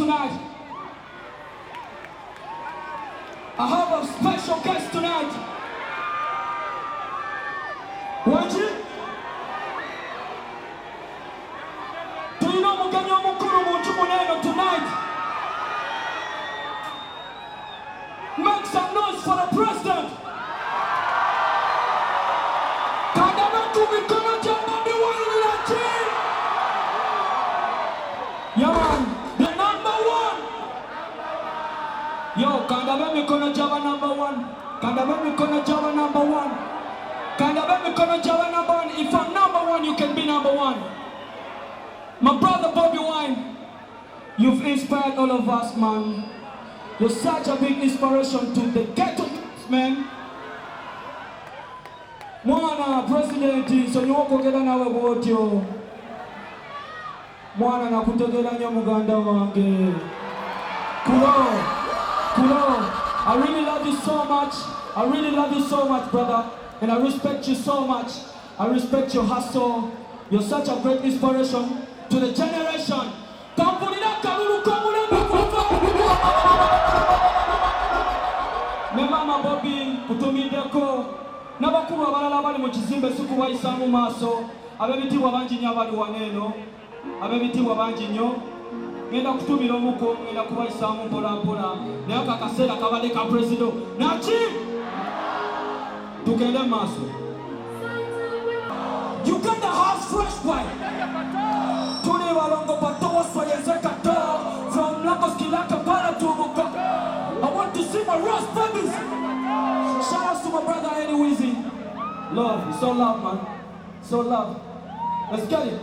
tonight. I have a special guest tonight. Watch it. Do you know Mugani Omukuru Munchumuneno tonight? Make some noise for the president. Yeah, man, the number one. Yo, Kandabemi Kono Java number one. Kandabemi Kono Java number one. Kandabemi Kono Java number one. If I'm number one, you can be number one. My brother Bobby Wine, you've inspired all of us, man. You're such a big inspiration to the ghetto, man. Mwana president, so you wako keda nawe wotyo. Mwana nakutegera nnyo muganda wange. Kulo, I really love you so much. I really love you so much, brother. And I respect you so much. I respect your hustle. You're such a great inspiration to the generation. Me mama Bobby kutumideko n'abakulu abalala bali mu kizimbe sikubayisa mu maaso ab'ebitiibwa bangi nnyo abali waneeno ab'ebitiibwa bangi nnyo ngenda kutumira omuko ngenda kubayisaamu mpolampola naye akaseera kabadde ka pulezidenti naki tugende mu maaso. Uganda has fresh wine. Tuli balongo batowo soyezekato from Lagos Kilaka Para to Bukoka. I want to see my roast babies. Shout out to my brother Eddie Weezy. Love, it's so love, man. So love. Let's get it.